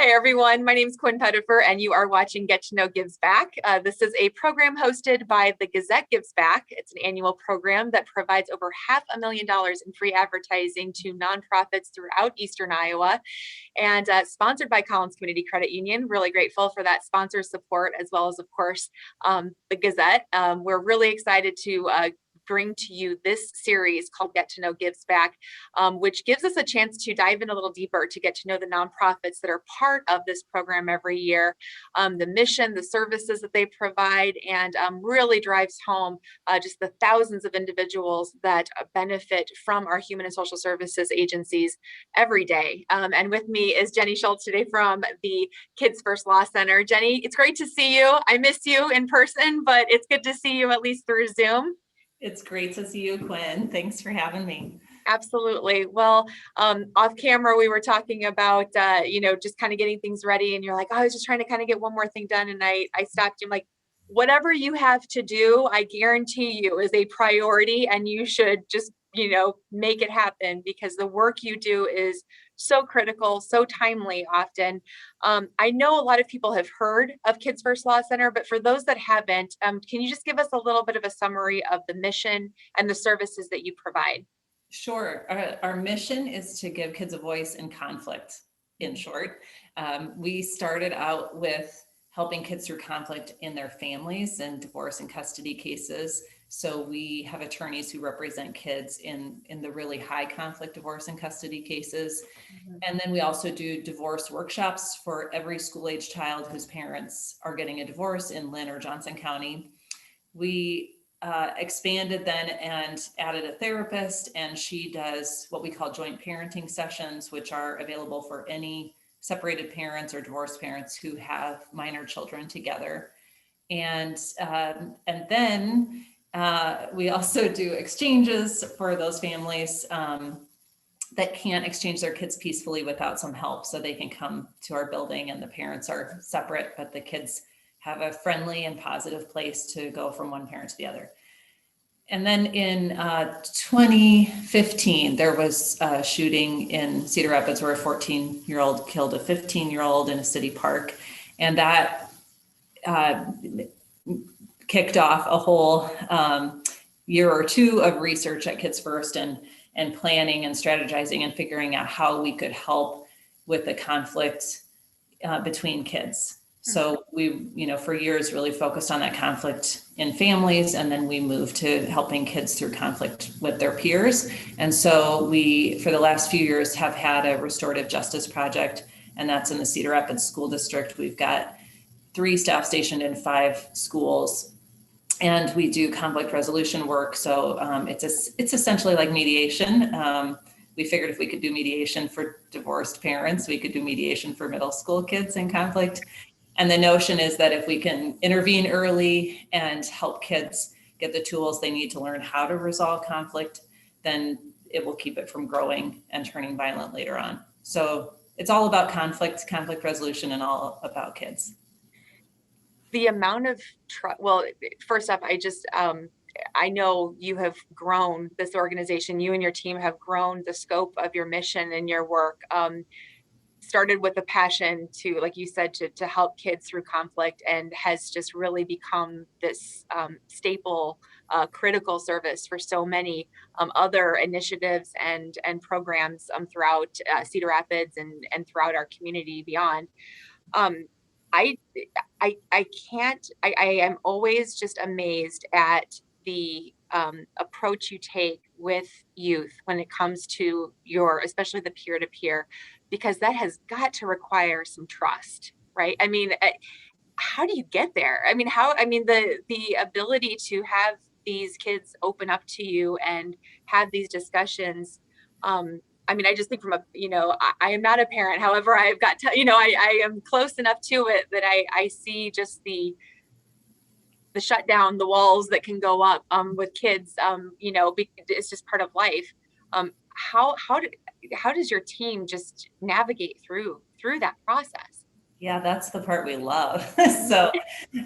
Hey everyone, my name is Quinn Pettifer and you are watching Get to Know Gives Back. This is a program hosted by the Gazette Gives Back. It's an annual program that provides over $500,000 in free advertising to nonprofits throughout Eastern Iowa and sponsored by Collins Community Credit Union. Really grateful for that sponsor support as well as, of course, the Gazette. We're really excited to bring to you this series called Get to Know Gives Back, which gives us a chance to dive in a little deeper to get to know the nonprofits that are part of this program every year, the mission, the services that they provide, and really drives home just the thousands of individuals that benefit from our human and social services agencies every day. And with me is Jenny Schultz today from the Kids First Law Center. Jenny, it's great to see you. I miss you in person, but it's good to see you at least through Zoom. It's great to see you, Quinn. Thanks for having me. Absolutely. Well, off camera, we were talking about, just kind of getting things ready. And you're like, oh, I was just trying to kind of get one more thing done. And I stopped you. I'm like, whatever you have to do, I guarantee you is a priority and you should just, make it happen because the work you do is so critical, so timely often. I know a lot of people have heard of Kids First Law Center, but for those that haven't, can you just give us a little bit of a summary of the mission and the services that you provide? Sure. Our mission is to give kids a voice in conflict, in short. We started out with helping kids through conflict in their families and divorce and custody cases. So we have attorneys who represent kids in the really high conflict divorce and custody cases. Mm-hmm. And then we also do divorce workshops for every school-age child whose parents are getting a divorce in Linn or Johnson County. We expanded then and added a therapist, and she does what we call joint parenting sessions, which are available for any separated parents or divorced parents who have minor children together. And then we also do exchanges for those families that can't exchange their kids peacefully without some help. So they can come to our building and the parents are separate, but the kids have a friendly and positive place to go from one parent to the other. And then in 2015, there was a shooting in Cedar Rapids where a 14-year-old killed a 15-year-old in a city park. And that kicked off a whole year or two of research at Kids First and planning and strategizing and figuring out how we could help with the conflict between kids. So we, for years really focused on that conflict in families, and then we moved to helping kids through conflict with their peers. And so we, for the last few years, have had a restorative justice project, and that's in the Cedar Rapids School District. We've got 3 staff stationed in 5 schools, and we do conflict resolution work. So it's essentially like mediation. We figured if we could do mediation for divorced parents, we could do mediation for middle school kids in conflict. And the notion is that if we can intervene early and help kids get the tools they need to learn how to resolve conflict, then it will keep it from growing and turning violent later on. So it's all about conflict resolution, and all about kids. The amount of well, first off, I know you have grown this organization. You and your team have grown the scope of your mission and your work. Started with a passion to, like you said, to help kids through conflict, and has just really become this staple, critical service for so many other initiatives and programs throughout Cedar Rapids and throughout our community beyond. I am always just amazed at the approach you take with youth when it comes to especially the peer-to-peer, because that has got to require some trust, right? I mean, how do you get there? I mean, the ability to have these kids open up to you and have these discussions. I just think I am not a parent. However, I've got I am close enough to it that I see just the shut down, the walls that can go up with kids. It's just part of life. How does your team just navigate through that process? Yeah, that's the part we love. So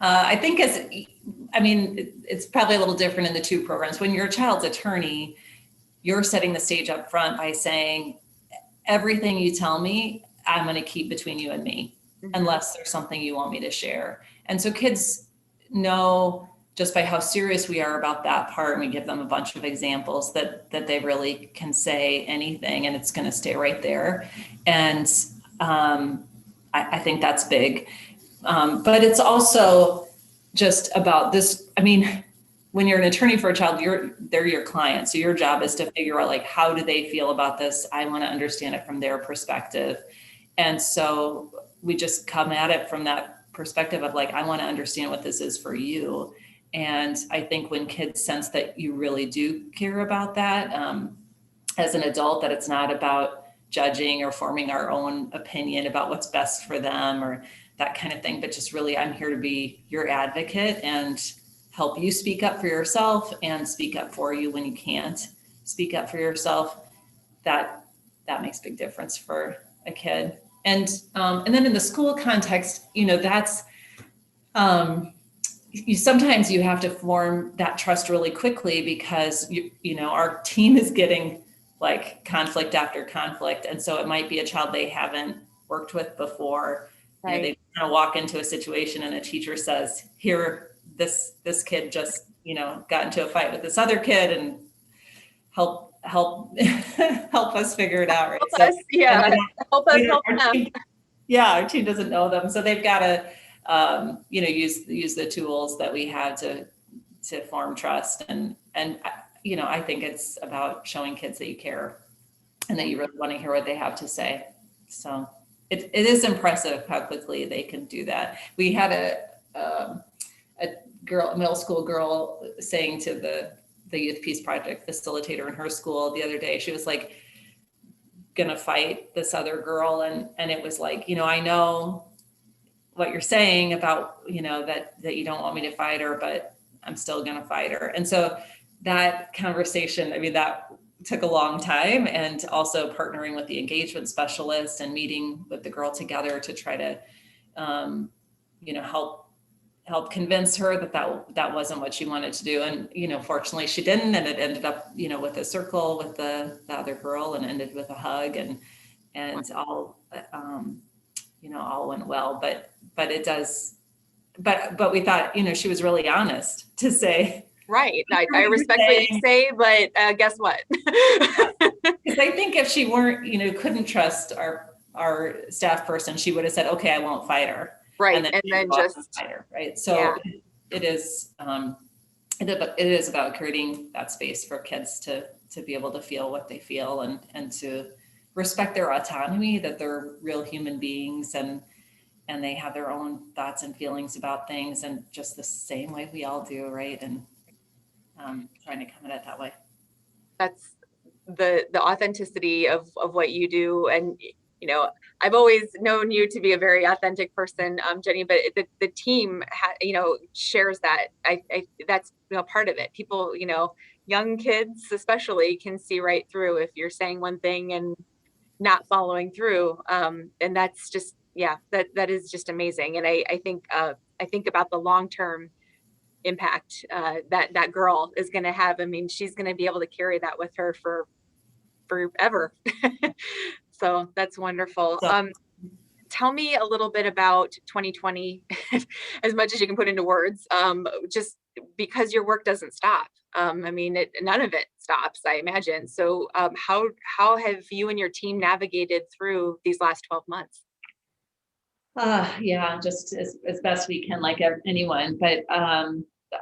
I think it's probably a little different in the 2 programs. When you're a child's attorney, you're setting the stage up front by saying, everything you tell me, I'm going to keep between you and me, Mhm. unless there's something you want me to share. And so kids know just by how serious we are about that part, and we give them a bunch of examples that they really can say anything and it's going to stay right there. And I think that's big. But it's also just about this. I mean, when you're an attorney for a child, they're your client. So your job is to figure out, like, how do they feel about this? I want to understand it from their perspective. And so we just come at it from that perspective of, like, I want to understand what this is for you. And I think when kids sense that you really do care about that, as an adult, that it's not about judging or forming our own opinion about what's best for them or that kind of thing, but just really, I'm here to be your advocate and help you speak up for yourself and speak up for you when you can't speak up for yourself. That makes a big difference for a kid. And then in the school context, that's sometimes you have to form that trust really quickly, because our team is getting like conflict after conflict, and so it might be a child they haven't worked with before. Right. They kind of walk into a situation and a teacher says, "Here, this kid just got into a fight with this other kid, and help help us figure it out." Right? Help us, yeah. Help us help them. Our team doesn't know them, so they've got to use the tools that we have to form trust. And I think it's about showing kids that you care and that you really want to hear what they have to say. So it is impressive how quickly they can do that. We had a middle school girl saying to the Youth Peace Project facilitator in her school the other day, she was like gonna fight this other girl, and it was like, I know what you're saying about, that you don't want me to fight her, but I'm still going to fight her. And so that conversation, that took a long time, and also partnering with the engagement specialist and meeting with the girl together to try to, help convince her that wasn't what she wanted to do. And, fortunately she didn't, and it ended up, with a circle with the other girl, and ended with a hug, and all, all went well. But it does, but we thought, she was really honest to say. Right. I respect what you say, but guess what? Because I think if she weren't, couldn't trust our staff person, she would have said, "Okay, I won't fight her." Right. And then just fight her. Right. So it is about creating that space for kids to be able to feel what they feel, and to respect their autonomy, that they're real human beings, and they have their own thoughts and feelings about things, and just the same way we all do, right? And trying to come at it that way. That's the authenticity of what you do. And I've always known you to be a very authentic person, Jenny, but the team shares that. I that's part of it. People, young kids especially, can see right through if you're saying one thing and not following through. And that's just, that is just amazing. And I think about the long-term impact that girl is going to have. She's going to be able to carry that with her for forever. So that's wonderful. Tell me a little bit about 2020, as much as you can put into words, just because your work doesn't stop. None of it stops, I imagine. So how have you and your team navigated through these last 12 months? Just as best we can, like anyone. But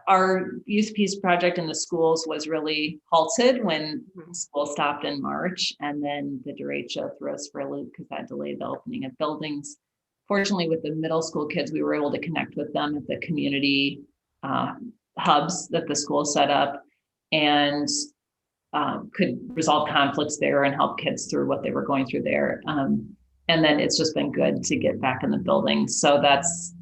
our Youth Peace Project in the schools was really halted when school stopped in March, and then the derecho threw us for a loop because that delayed the opening of buildings. Fortunately, with the middle school kids, we were able to connect with them at the community hubs that the school set up, and could resolve conflicts there and help kids through what they were going through there. And then it's just been good to get back in the building. So that's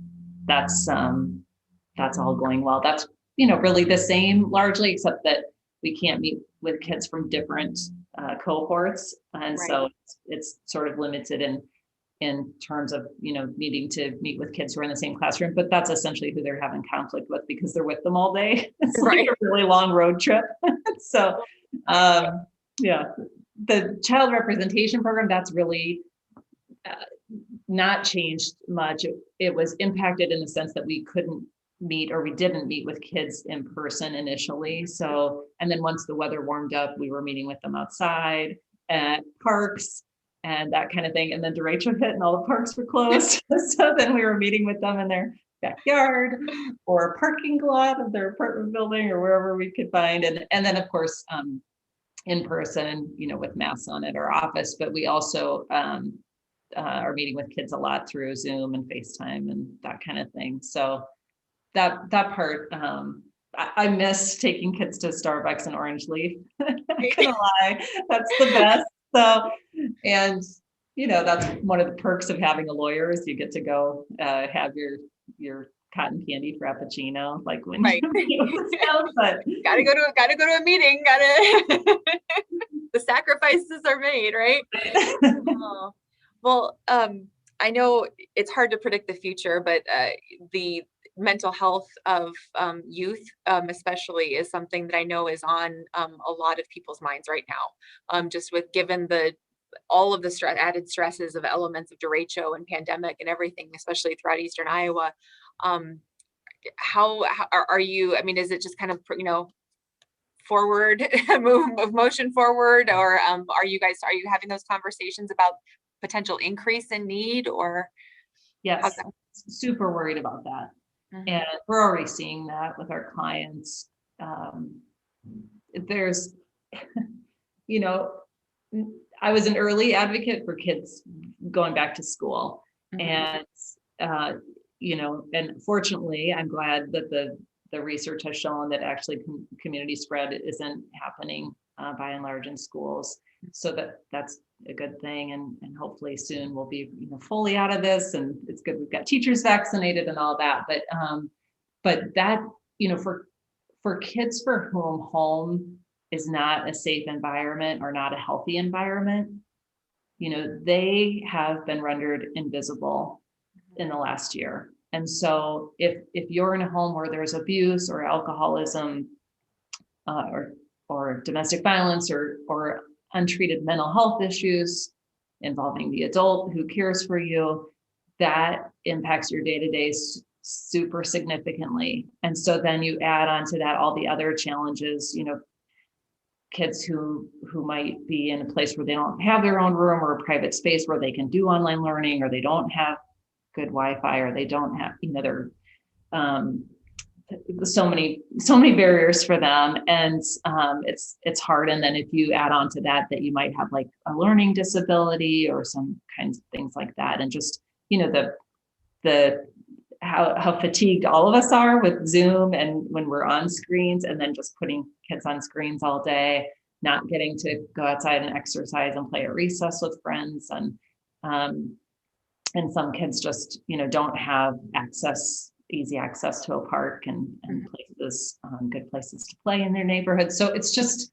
all going well. That's, really the same largely, except that we can't meet with kids from different cohorts. And right. So it's sort of limited in terms of, needing to meet with kids who are in the same classroom, but that's essentially who they're having conflict with because they're with them all day. It's right. Like a really long road trip. So, the child representation program, that's really not changed much. It was impacted in the sense that we couldn't meet, or we didn't meet with kids in person initially. So, and then once the weather warmed up, we were meeting with them outside at parks and that kind of thing. And then derecho hit and all the parks were closed. So then we were meeting with them in their backyard or parking lot of their apartment building or wherever we could find. And then of course, in person, with masks on at our office, but we also are meeting with kids a lot through Zoom and FaceTime and that kind of thing. So that part, I miss taking kids to Starbucks and Orange Leaf. I'm not gonna lie, that's the best. So, and that's one of the perks of having a lawyer is you get to go have your cotton candy frappuccino, like when Right. but gotta go to a meeting. The sacrifices are made, right? Oh. Well, I know it's hard to predict the future, but the mental health of youth, especially, is something that I know is on a lot of people's minds right now. Just with given all of the added stresses of elements of derecho and pandemic and everything, especially throughout Eastern Iowa. How are you? I mean, is it just kind of forward motion forward, or are you having those conversations about potential increase in need, or yes, super worried about that. Mm-hmm. And we're already seeing that with our clients. There's I was an early advocate for kids going back to school. Mm-hmm. And and fortunately I'm glad that the research has shown that actually community spread isn't happening by and large in schools. So that's a good thing. And hopefully soon we'll be fully out of this, and it's good we've got teachers vaccinated and all that. But that, for kids for whom home is not a safe environment or not a healthy environment, they have been rendered invisible in the last year. And so if you're in a home where there's abuse or alcoholism or domestic violence or untreated mental health issues involving the adult who cares for you, that impacts your day-to-day super significantly. And so then you add on to that all the other challenges, kids who might be in a place where they don't have their own room or a private space where they can do online learning, or they don't have good Wi-Fi, or they don't have, they're so many barriers for them. And it's hard. And then if you add on to that you might have like a learning disability or some kinds of things like that. And just, the how fatigued all of us are with Zoom and when we're on screens, and then just putting kids on screens all day, not getting to go outside and exercise and play at recess with friends. And some kids just, don't have easy access to a park and places, good places to play in their neighborhood. So it's just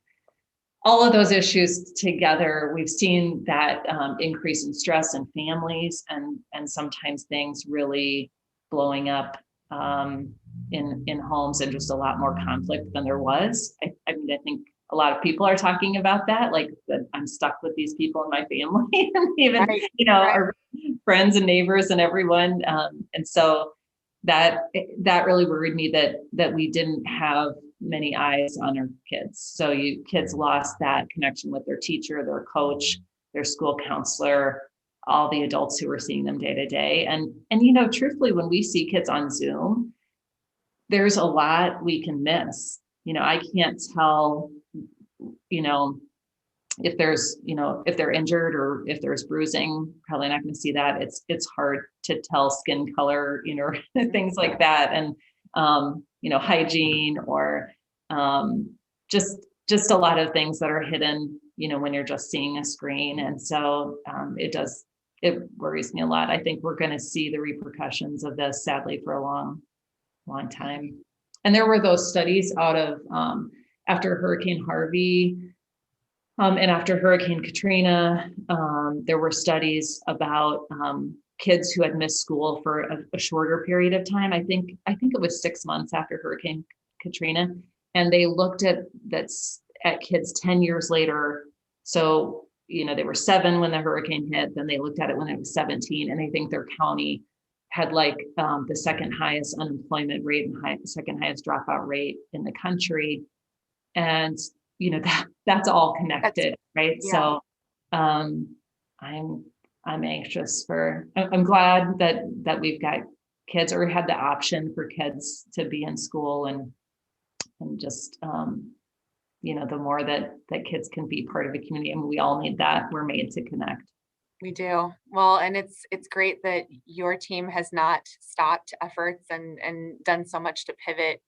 all of those issues together. We've seen that increase in stress in families, and sometimes things really blowing up in homes, and just a lot more conflict than there was. I think a lot of people are talking about that, like that I'm stuck with these people in my family, and even right. Our friends and neighbors and everyone. And so that really worried me that we didn't have many eyes on our kids. So kids lost that connection with their teacher, their coach, their school counselor, all the adults who were seeing them day to day. And truthfully, when we see kids on Zoom, there's a lot we can miss. I can't tell, if they're injured or if there's bruising, probably not going to see that. It's hard to tell skin color, things like that. And, hygiene or just a lot of things that are hidden, when you're just seeing a screen. And so it worries me a lot. I think we're going to see the repercussions of this, sadly, for a long, long time. And there were those studies out of after Hurricane Harvey and after Hurricane Katrina, there were studies about kids who had missed school for a shorter period of time. I think it was 6 months after Hurricane Katrina, and they looked at kids 10 years later. So they were 7 when the hurricane hit, then they looked at it when it was 17, and they think their county had like the second highest unemployment rate and second highest dropout rate in the country. And, that's all connected, right? Yeah. So I'm anxious I'm glad that we've got kids, or had the option for kids to be in school, and just, the more that kids can be part of a community, and we all need that. We're made to connect. We do. Well, and it's great that your team has not stopped efforts and done so much to pivot,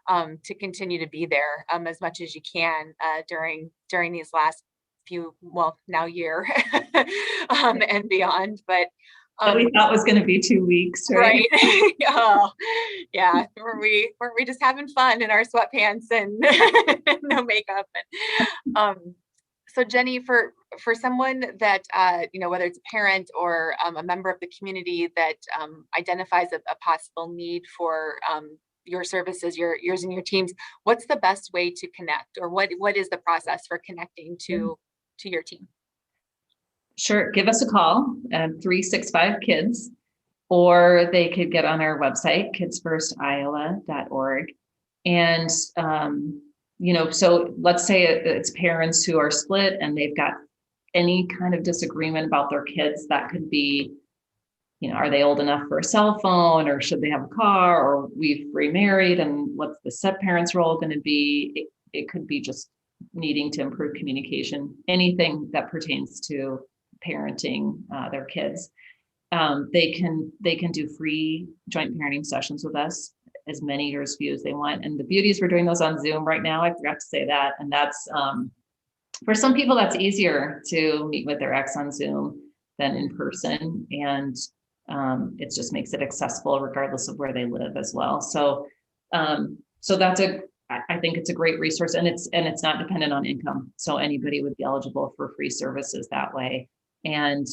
to continue to be there as much as you can during these last few, well, now year and beyond. But That we thought was going to be 2 weeks, right? right. Oh, yeah. Were we just having fun in our sweatpants and no makeup? And so Jenny, for someone that whether it's a parent or a member of the community that identifies a possible need for your services, yours and your teams, what's the best way to connect, or what is the process for connecting to your team? Sure. Give us a call at 365-KIDS, or they could get on our website, kidsfirstiowa.org. And, so let's say it's parents who are split and they've got any kind of disagreement about their kids. That could be, are they old enough for a cell phone, or should they have a car, or we've remarried and what's the step parents' role going to be? It could be just needing to improve communication, anything that pertains to parenting their kids. They can do free joint parenting sessions with us, as many or as few as they want. And the beauty is we're doing those on Zoom right now. I forgot to say that. And that's, for some people, that's easier to meet with their ex on Zoom than in person. And it just makes it accessible regardless of where they live as well. So I think it's a great resource, and it's not dependent on income. So anybody would be eligible for free services that way. And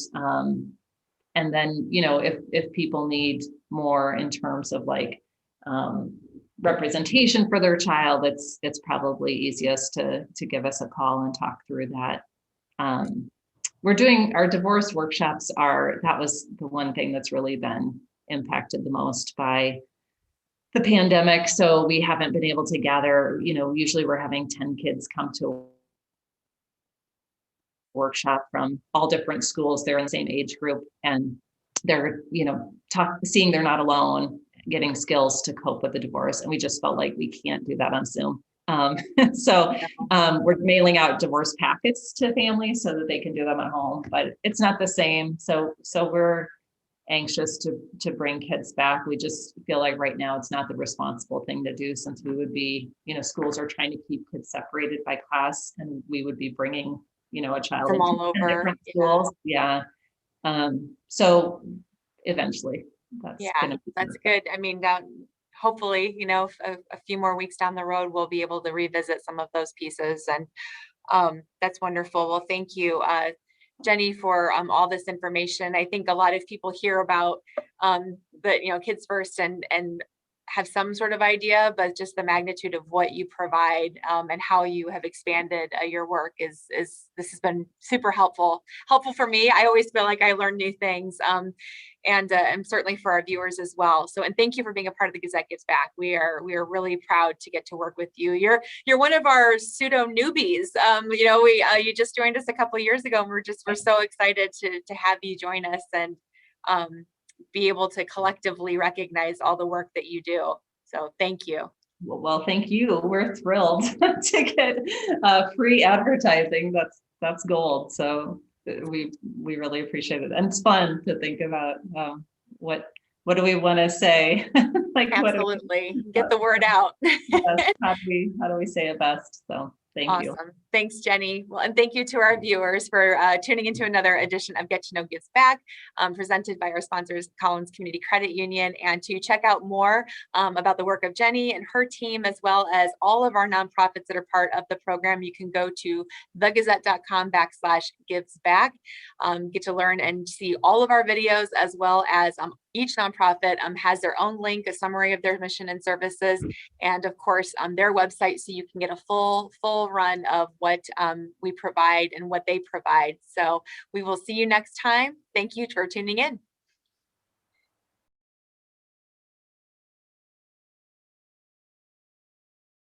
then, if people need more in terms of like representation for their child, it's probably easiest to give us a call and talk through that. We're doing our divorce workshops that was the one thing that's really been impacted the most by the pandemic. So we haven't been able to gather, usually we're having 10 kids come to a workshop from all different schools. They're in the same age group, and they're, seeing they're not alone, getting skills to cope with the divorce. And we just felt like we can't do that on Zoom. So we're mailing out divorce packets to families so that they can do them at home, but it's not the same. So we're anxious to bring kids back. We just feel like right now it's not the responsible thing to do, since we would be, schools are trying to keep kids separated by class, and we would be bringing, a child From all into over. different schools. Yeah. So eventually that's good. I mean, hopefully, a few more weeks down the road, we'll be able to revisit some of those pieces. And that's wonderful. Well, thank you, Jenny, for all this information. I think a lot of people hear about the Kids First and have some sort of idea, but just the magnitude of what you provide and how you have expanded your work is this has been super helpful for me. I always feel like I learn new things, and certainly for our viewers as well. So, and thank you for being a part of the Gazette Gives Back. We are really proud to get to work with you. You're one of our pseudo newbies. You just joined us a couple of years ago, and we're so excited to have you join us and be able to collectively recognize all the work that you do. So thank you. Well, thank you. We're thrilled to get free advertising. That's gold. So we really appreciate it. And it's fun to think about what do we want to say? Absolutely. Get the word out. Yes, how do we say it best? So thank you. Awesome. Thanks, Jenny. Well, and thank you to our viewers for tuning into another edition of Get to Know Gives Back, presented by our sponsors, Collins Community Credit Union. And to check out more about the work of Jenny and her team, as well as all of our nonprofits that are part of the program, you can go to thegazette.com/givesback. Get to learn and see all of our videos, as well as each nonprofit has their own link, a summary of their mission and services, and of course their website, so you can get a full run of what what we provide and what they provide. So we will see you next time. Thank you for tuning in.